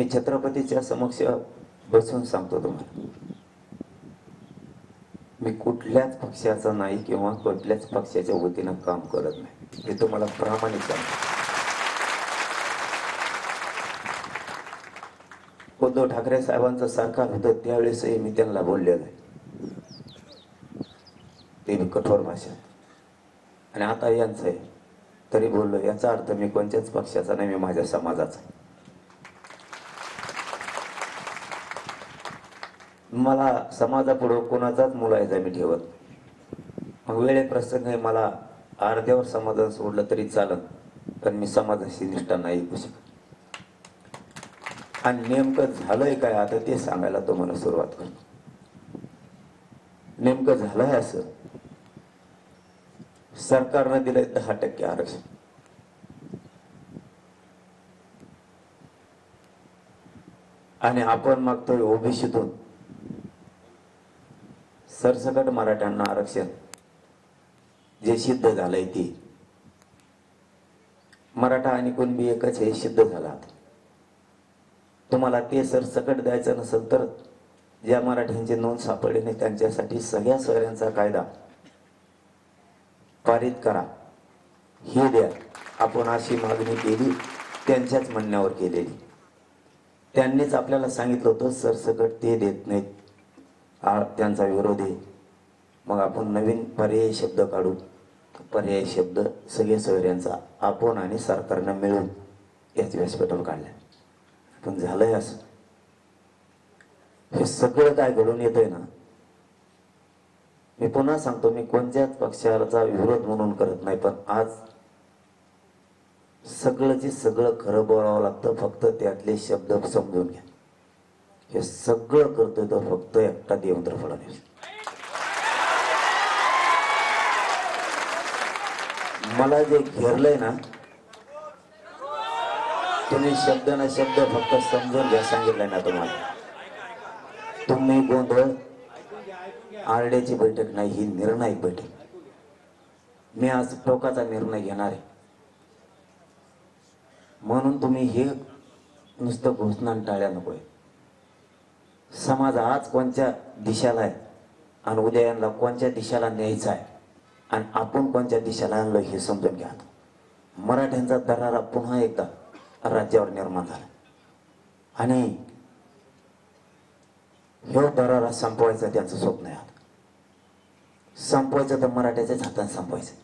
मी छत्रपतीच्या समक्ष बसून सांगतो तुम्हाला, मी कुठल्याच पक्षाचा नाही किंवा कुठल्याच पक्षाच्या वतीनं काम करत नाही, हे तुम्हाला प्रामाणिक सांगतो. उद्धव ठाकरे साहेबांचं सरकार होतं त्यावेळेसही मी त्यांना बोललेलं आहे, ते मी कठोर भाषेत, आणि आता यांचं आहे तरी बोललो. याचा अर्थ मी कोणत्याच पक्षाचा नाही, मी माझ्या समाजाचा. मला समाजापुढं कोणाचाच मुलायचा मी ठेवत. मग वेळे प्रसंग मला अर्ध्यावर समाजाला सोडलं तरी चालत, पण मी समाजाशी निष्ठा नाही ऐकू शकत. आणि नेमकं झालंय काय आता ते सांगायला तुम्हाला सुरुवात करतो. नेमकं झालंय असं, सरकारनं दिलंय 10% आरक्षण. आणि आपण मागतोय ओबीसीतून सरसकट मराठ्यांना आरक्षण. जे सिद्ध झालंय ते मराठा आणि कुणबी एकच हे सिद्ध झालं. तुम्हाला ते सरसकट द्यायचं नसेल तर ज्या मराठ्यांची नोंद सापडली नाही त्यांच्यासाठी सगळ्या सोयऱ्यांचा कायदा पारित करा, हे द्या. आपण अशी मागणी केली, त्यांच्याच म्हणण्यावर केलेली. त्यांनीच आपल्याला सांगितलं होतं सरसकट ते देत नाहीत, त्यांचा विरोध आहे. मग आपण नवीन पर्यायी शब्द काढू. पर्यायी शब्द सगळे सोयऱ्यांचा आपण आणि सरकारनं मिळून याच व्यासपीठावर काढल्या. पण झालंय असं, हे सगळं काय घडून येतंय ना. मी पुन्हा सांगतो, मी कोणत्याच पक्षाचा विरोध म्हणून करत नाही, पण आज सगळंची सगळं खरं बोलावं लागतं. फक्त त्यातले शब्द समजून घ्या. हे सगळं करतोय तो फक्त एकटा देवेंद्र फडणवीस. मला जे घेरलंय ना, तुम्ही शब्द ना शब्द फक्त समजून घ्या. सांगितलंय ना तुम्हाला, तुम्ही गोंधळ आरड्याची बैठक नाही, ही निर्णायक बैठक. मी आज टोकाचा निर्णय घेणार आहे. म्हणून तुम्ही हे नुसतं घोषणा टाळ्या नकोय. समाज आज कोणत्या दिशेला आहे आणि उद्या यांना कोणत्या दिशेला न्यायचं आहे आणि आपण कोणत्या दिशेला आणलं हे समजून घ्या. मराठ्यांचा दरारा पुन्हा एकदा राज्यावर निर्माण झाला आणि हे दरारा संपवायचा त्यांचं स्वप्न आहे. संपवायचं तर मराठ्याच्याच हातात संपवायचं.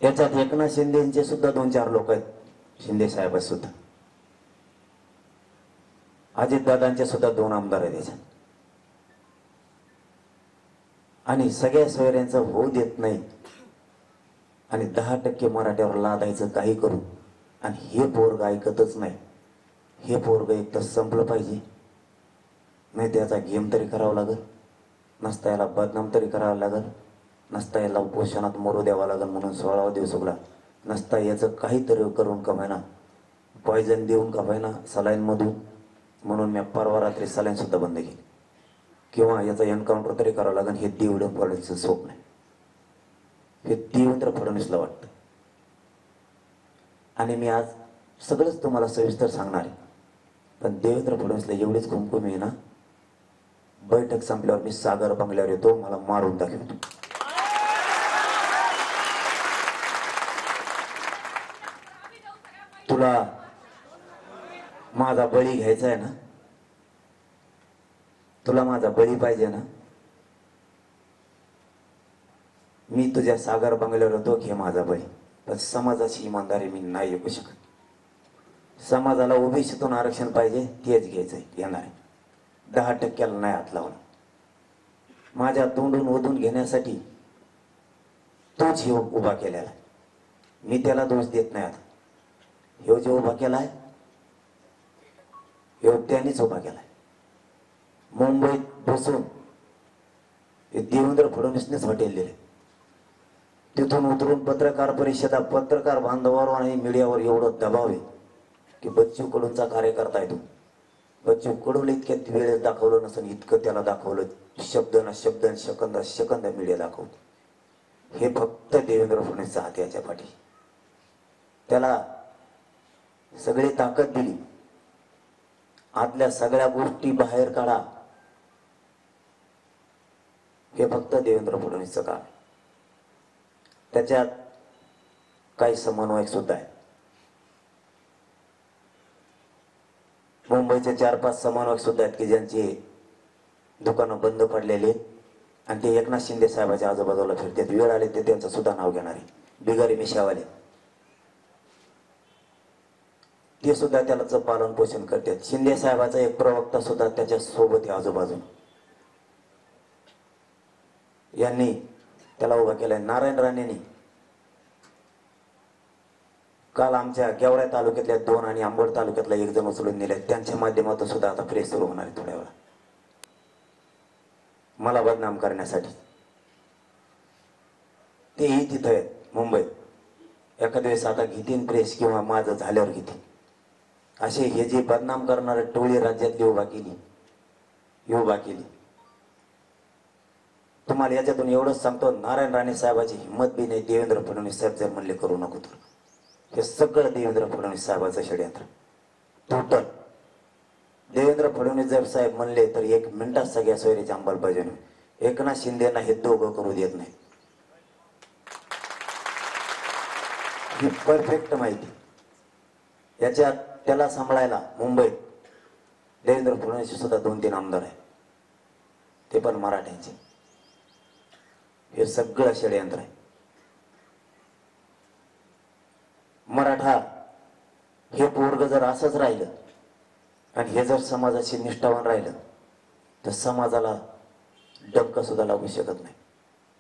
याच्यात एकनाथ शिंदेचे सुद्धा 2-4 लोक आहेत. शिंदे साहेब सुद्धा, अजितदादांचे सुद्धा 2 आमदार आहेत याच्यात. आणि सगळ्या सोयऱ्यांचं होऊ देत नाही आणि 10% मराठ्यावर लादायचं काही करू. आणि हे पोरग ऐकतच नाही. हे पोरग एक तर संपलं पाहिजे, नाही त्याचा गेम तरी करावा लागल, नसता याला बदनाम तरी करावं लागल, नसता याला उपोषणात मरू द्यावा लागल म्हणून 16वा दिवस उगला, नसता याचं काहीतरी करून कमायना, पॉयझन देऊन कमायना सलाईन मधून, म्हणून मी परवा रात्री सलाईन सुद्धा बंद केली. किंवा याचा एन्काउंटर तरी करावं लागेल. हे देवेंद्र फडणवीसचं स्वप्न आहे. हे देवेंद्र फडणवीसला वाटतं. आणि मी आज सगळंच तुम्हाला सविस्तर सांगणार आहे. पण देवेंद्र फडणवीसला एवढीच कुमकुम आहे ना, बैठक संपल्यावर मी सागर बंगल्यावर येतो, मला मारून दाखवतो. तुला माझा बळी घ्यायचा आहे ना, तुला माझा बळी पाहिजे ना, मी तुझ्या सागर बंगल्यावर येतो, घे माझा बळी. पण समाजाची इमानदारी मी नाही ऐकू शकत. समाजाला ओबीसीतून आरक्षण पाहिजे, तेच घ्यायचंय, येणार आहे. 10%ला नाही हात लावणार. माझ्या तोंडून ओढून घेण्यासाठी तोच हे उभा केलेला, मी त्याला दोष देत नाही. आता ह्यो जो उभा केलाय ह्यो त्यांनीच उभा केलाय. मुंबईत बसून देवेंद्र फडणवीसनेच हॉटेल दिले. तिथून उतरून पत्रकार परिषदा, पत्रकार बांधवावर आणि मीडियावर एवढं दबाव आहे की बच्चू कडूंचा कार्यकर्ता आहे तो. बच्चू कडूला इतक्यात वेळेस दाखवलं नसेल इतकं त्याला दाखवलं. शब्द ना शब्द, सेकंद सेकंद मीडिया दाखवतो. हे फक्त देवेंद्र फडणवीसचा हात याच्या पाठी. त्याला सगळी ताकद दिली, आतल्या सगळ्या गोष्टी बाहेर काढा, हे फक्त देवेंद्र फडणवीसचं काम. त्याच्यात काही समन्वयक सुद्धा आहे. मुंबईचे 4-5 समन्वयक सुद्धा आहेत की ज्यांची दुकानं बंद पडलेली आणि ते एकनाथ शिंदे साहेबाच्या आजूबाजूला फिरतात. वेळ आले ते त्यांचं सुद्धा नाव घेणारे बिगारी मिशावाले, ते सुद्धा त्याला पालन पोषण करतात. शिंदे साहेबाचा एक प्रवक्ता सुद्धा त्याच्या सोबत आहे आजूबाजू. यांनी त्याला उभा केलाय. नारायण राणेंनी काल आमच्या गेवराई तालुक्यातल्या 2 आणि अंबड तालुक्यातला 1 जण उचलून नेले. त्यांच्या माध्यमातून सुद्धा आता प्रेस सुरू होणार आहे थोड्या वेळा, मला बदनाम करण्यासाठी. तेही तिथं आहेत मुंबईत. एखाद्या वेळेस आता घेतील प्रेस किंवा माझं झाल्यावर घेतील. असे हे जे बदनाम करणारे टोळी राज्यातली उभा केली. तुम्हाला याच्यातून एवढंच सांगतो, नारायण राणे साहेबाची हिंमत बी नाही. देवेंद्र फडणवीस साहेब जर म्हणले करू नको तर हे सगळं देवेंद्र फडणवीस साहेबाचं षडयंत्र टोटल. देवेंद्र फडणवीस जर साहेब म्हणले तर 1 मिनिटात सगळ्या सोयरीची अंमलबजावणी. एकनाथ शिंदेना हे दोघं करू देत नाही, ही परफेक्ट माहिती. याच्यात त्याला सांभाळायला मुंबईत देवेंद्र फडणवीस सुद्धा 2-3 आमदार आहेत, ते पण मराठ्यांचे. हे सगळं षडयंत्र आहे. मराठा हे पोरग जर असंच राहिलं आणि हे जर समाजाशी निष्ठावान राहिलं तर समाजाला डंक सुद्धा लागू शकत नाही.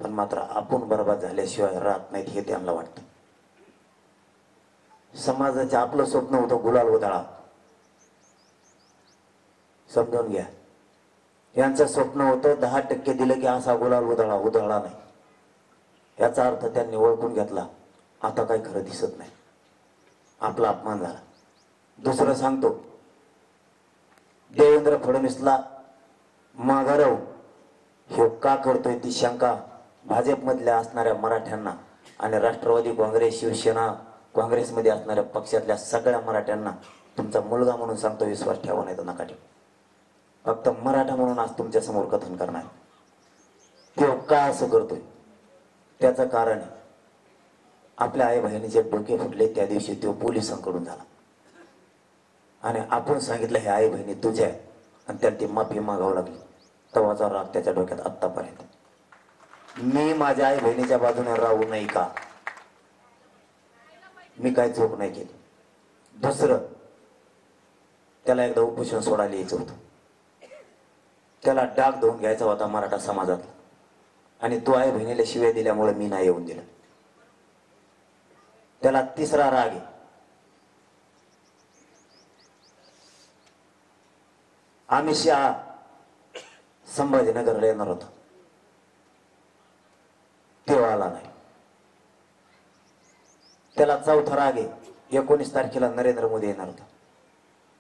पण मात्र आपण बरबाद झाल्याशिवाय राहत नाहीत हे त्यांना वाटतं. समाजाचं आपलं स्वप्न होतं गुलाल उधळा, समजून घ्या. यांचं स्वप्न होतं 10% दिलं की असा गुलाल उधळला नाही. याचा अर्थ त्यांनी ओळखून घेतला, आता काही खरं दिसत नाही, आपला अपमान झाला. दुसरं सांगतो, देवेंद्र फडणवीसला माघारव हे का करतोय ती शंका भाजपमधल्या असणाऱ्या मराठ्यांना आणि राष्ट्रवादी काँग्रेस, शिवसेना, काँग्रेसमध्ये असणाऱ्या पक्षातल्या सगळ्या मराठ्यांना तुमचा मुलगा म्हणून सांगतो, विश्वास ठेवा नाही तर नका ठेवू. फक्त मराठा म्हणून आज तुमच्या समोर कथन करणार. तो का असं करतोय त्याचं कारण आहे, आपल्या आई बहिणीचे डोके फुटले त्या दिवशी तो पोलिसांकडून झाला आणि आपण सांगितलं हे आई बहिणी तुझ्या आहे आणि त्याला ती माफी मागावं लागली. तवाचा राग त्याच्या डोक्यात आत्तापर्यंत. मी माझ्या आई बहिणीच्या बाजूने राहू नाही का? मी काय चूक नाही केली. दुसरं, त्याला एकदा उपोषण सोडायला यायचं होतं, त्याला डाग धुवून घ्यायचा होता मराठा समाजात आणि तो आई बहिणीला शिव्या दिल्यामुळे मी नाही येऊन दिलं. त्याला तिसरा राग आहे, अमित शहा संभाजीनगरला येणार होता, तेव्हा आला नाही. त्याला चौथा राग आहे, 19 तारखेला नरेंद्र मोदी येणार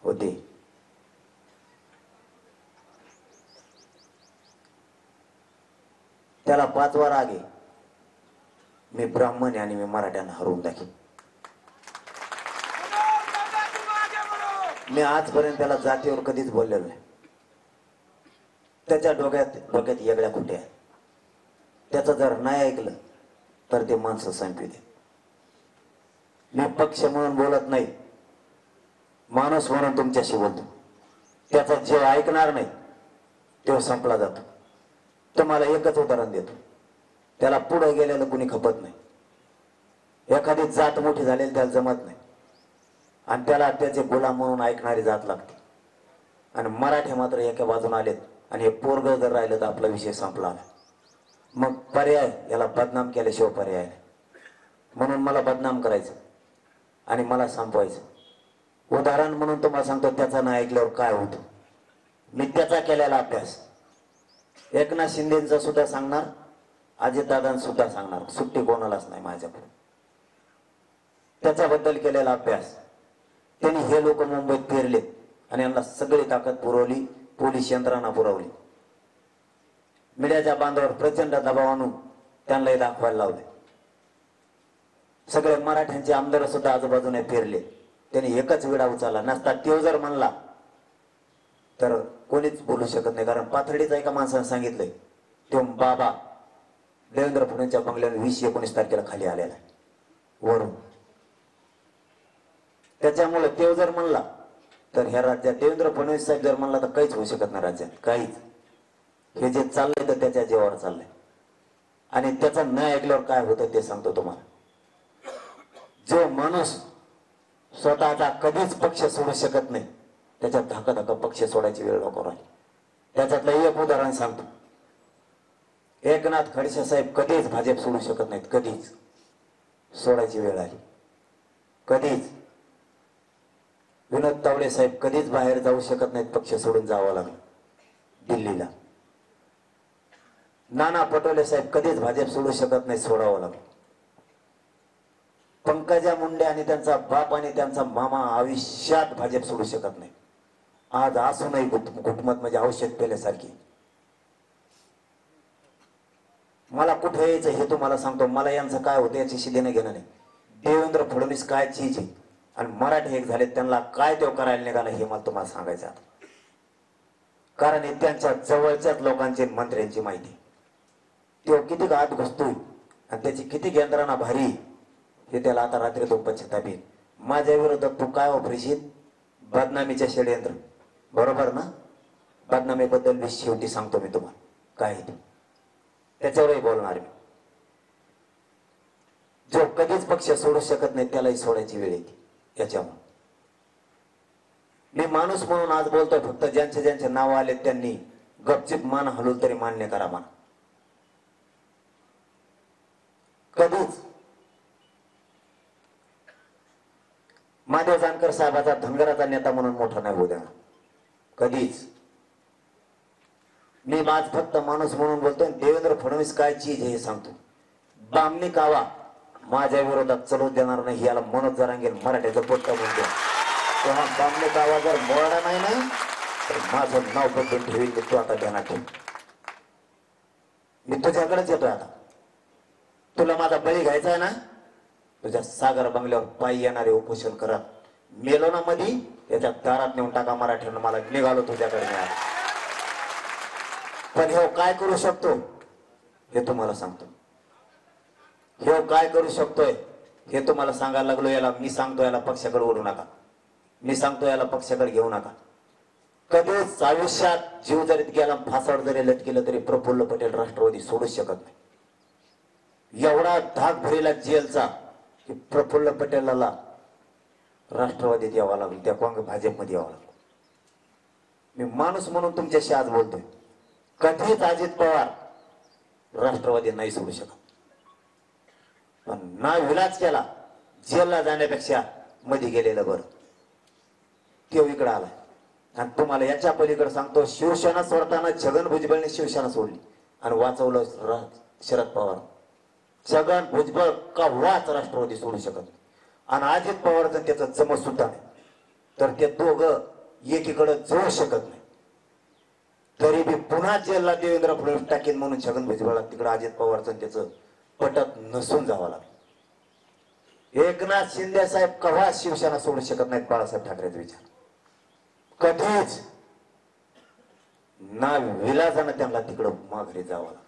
होते. त्याला 5वा राग आहे, मी ब्राह्मण आहे आणि मी मराठ्यांना हरवून दाखीन. मी आजपर्यंत त्याला जातीवर कधीच बोललेलो नाही. त्याच्या डोक्यात येगळ्या खुट्या आहेत. त्याचं जर नाही ऐकलं तर ते माणसं संपवी दे. मी पक्ष म्हणून बोलत नाही, माणूस म्हणून तुमच्याशी बोलतो. त्याचा जे ऐकणार नाही तो संपला जातो. तुम्हाला एकच उदाहरण देतो, त्याला पुढे गेलेलं कुणी खपत नाही. एखादी जात मोठी झालेली त्याला जमत नाही आणि त्याला त्याचे गुलाम म्हणून ऐकणारी जात लागते. आणि मराठे मात्र एका बाजून आलेत आणि हे पोरग जर राहिलं तर आपला विषय संपला. मग पर्याय, याला बदनाम केल्याशिवाय पर्याय नाही. म्हणून मला बदनाम करायचं आणि मला संपवायचं. उदाहरण म्हणून तुम्हाला सांगतो, त्याचा नाही ऐकल्यावर काय होतं. मी त्याचा केलेला अभ्यास एकनाथ शिंदेचा सुद्धा सांगणार, अजितदादांचा सुद्धा सांगणार, सुट्टी कोणालाच नाही माझ्याकडे. त्याच्याबद्दल केलेला अभ्यास. त्यांनी हे लोक मुंबईत फिरले आणि यांना सगळी ताकद पुरवली, पोलीस यंत्रणा पुरवली, मीडियाच्या बांधावर प्रचंड दबाव आणून त्यांनाही दाखवायला लावले. सगळे मराठ्यांचे आमदार सुद्धा आजूबाजूने फिरले, त्यांनी एकच विडा उचलला नसता तो जर म्हणला तर कोणीच बोलू शकत नाही. कारण पाथर्डीचा एका माणसाने सांगितलंय तो बाबा देवेंद्र फडणवीसच्या बंगल्यावर 20-19 तारखेला खाली आलेला आहे वरून. त्याच्यामुळे तो जर म्हणला तर ह्या राज्यात देवेंद्र फडणवीस साहेब जर म्हणला तर काहीच होऊ शकत नाही राज्यात काहीच. हे जे चाललंय तर त्याच्या जीवावर चाललंय आणि त्याचा न ऐकल्यावर काय होतं ते सांगतो तुम्हाला. जो माणूस स्वतःचा कधीच पक्ष सोडू शकत नाही त्याच्यात धक्का पक्ष सोडायची वेळ नको राहिली. त्याच्यातलं एक उदाहरण सांगतो. एकनाथ खडसे साहेब कधीच भाजप सोडू शकत नाहीत, कधीच. सोडायची वेळ आली कधीच. विनोद तावडे साहेब कधीच बाहेर जाऊ शकत नाहीत, पक्ष सोडून जावं लागलं दिल्लीला. नाना पटोले साहेब कधीच भाजप सोडू शकत नाही, सोडावं लागलं. पंकजा मुंडे आणि त्यांचा बाप आणि त्यांचा मामा आयुष्यात भाजप सोडू शकत नाही. आज असूनही घुटमत म्हणजे औषध पेल्यासारखी. मला कुठे यायचं हे तुम्हाला सांगतो. मला यांचं काय होतं याच्याशी देणं घेणं नाही. देवेंद्र फडणवीस काय चीज आहे आणि मराठी एक झाले त्यांना काय तो करायला निघाला हे मला तुम्हाला सांगायचं आता. कारण हे त्यांच्या जवळच्याच लोकांची मंत्र्यांची माहिती. तो किती आत घुसतोय आणि त्याची किती यंत्रणा भारी हे त्याला आता रात्री तो पश्चाताप येईल. माझ्या विरोधात तू काय वापरशील? बदनामीच्या षडयंत्र, बरोबर ना? बदनामीबद्दल शेवटी सांगतो मी तुम्हाला काय आहे त्याच्यावरही बोलणार मी. जो कधीच पक्ष सोडू शकत नाही त्यालाही सोडायची वेळ येते. याच्यामुळे मी माणूस म्हणून आज बोलतोय. फक्त ज्यांचे ज्यांचे नाव आले त्यांनी गपचिप मान हलवून तरी मान्य करा. मान कधीच महादेव जानकर साहेबाचा धनगराचा नेता म्हणून मोठा नाही होऊ देणार कधीच. मी आज फक्त माणूस म्हणून बोलतोय. देवेंद्र फडणवीस काय चीज हे सांगतो. बामणी कावा माझ्या विरोधात चलू देणार नाही याला मनोज जरांगे मराठ्याचं पोट्ट म्हणतो. तेव्हा बामणी कावा जर बोलला नाही ना तर माझं नाव बदलून ठेवील. तू आता ध्यानात ठेव. मी तुझ्याकडेच येतोय आता. तुला माझा बळी घ्यायचा आहे ना? तुझ्या सागर बंगल्यावर पायी येणारे उपोषण करत मेलो ना मधी त्याच्या दारात नेऊन टाका मराठ्यांना. मला निघालो तुझ्याकडे. पण हे काय करू शकतो हे तुम्हाला सांगतो. हे काय करू शकतोय हे तुम्हाला सांगायला लागलो. याला मी सांगतो याला पक्षाकडे ओढू नका. मी सांगतो याला पक्षाकडे घेऊ नका. कधीच आयुष्यात जीव जरी गेला फासावर जरी लटकेलं तरी प्रफुल्ल पटेल राष्ट्रवादी सोडूच शकत नाही. एवढा धाक भरेला जेलचा की प्रफुल्ल पटेलाला राष्ट्रवादीत यावं लागलं, त्या काँग्रेस भाजपमध्ये यावं लागलं. मी माणूस म्हणून तुमच्याशी आज बोलतोय. कधीच अजित पवार राष्ट्रवादी नाही सोडू शकत. पण ना विलाज केला जेलला जाण्यापेक्षा मध्ये गेलेलं बरं. तो इकडे आला आणि तुम्हाला याच्या पलीकडे सांगतो. शिवसेना सोडताना छगन भुजबळने शिवसेना सोडली आणि वाचवलं शरद पवार. छगन भुजबळ का वाच राष्ट्रवादी सोडू शकत आणि अजित पवारचं त्याचं जमत सुद्धा नाही. तर ते दोघं एकीकडे जाऊ शकत नाही. तरी बी पुन्हा जेलला देवेंद्र फडणवीस टाकेन म्हणून छगन भुजबळला तिकडे अजित पवारचं त्याचं पटत नसून जावं लागलं. एकनाथ शिंदे साहेब कव्हा शिवसेना सोडू शकत नाहीत. बाळासाहेब ठाकरेचा विचार कधीच ना विलाजानं त्यांना तिकडं माघारी जावं लागलं.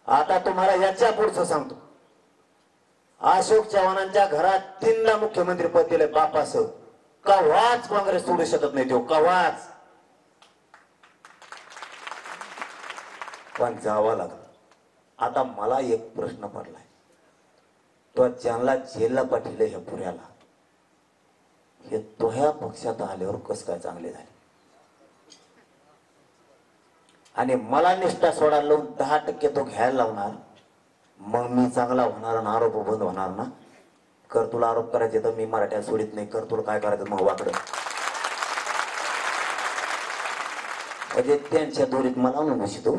आता तुम्हाला याच्या पुढचं सांगतो. अशोक चव्हाणांच्या घरात 3ला मुख्यमंत्री पद दिले बापासह. कव्हाच काँग्रेस सोडू शकत नाही तो कव्हाच. पण जावं लागलं. आता मला एक प्रश्न पडलाय. तो ज्यांना जेलला पाठवलं ह्या पुऱ्याला हे तो ह्या पक्षात आल्यावर कस काय चांगले झाले. आणि मला निष्ठा सोडायला लावून 10% तो घ्यायला लावणार. मग मी चांगला होणार आणि आरोप बंद होणार ना. कर तुला आरोप करायचे तर मी मराठ्यात सोडित नाही. कर तुला काय करायचं मग वाकडं. म्हणजे त्यांच्या दोरीत मला म्हणून बसतो.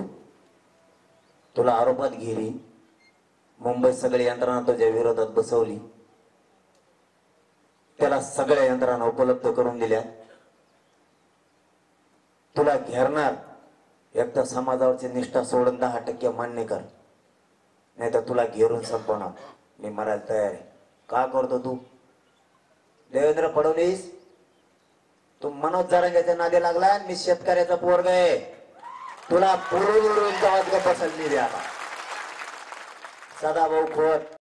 तुला आरोपात गेली. मुंबईत सगळी यंत्रणा तुझ्या विरोधात बसवली. त्याला सगळ्या यंत्रणा उपलब्ध करून दिल्या. तुला घेरणार. एकदा समाजावरची निष्ठा सोडून 10% मान्य कर. नाही तर तुला घेरून संपवणार. मी मरायला तयार आहे. का करतो तू? देवेंद्र फडणवीस, तू मनोज जरांगेच्या नादी लागला. मी शेतकऱ्याचा पोरगा आहे. तुला पुरून गवत गप पसंत नाही द्या. सदाभाऊ खोत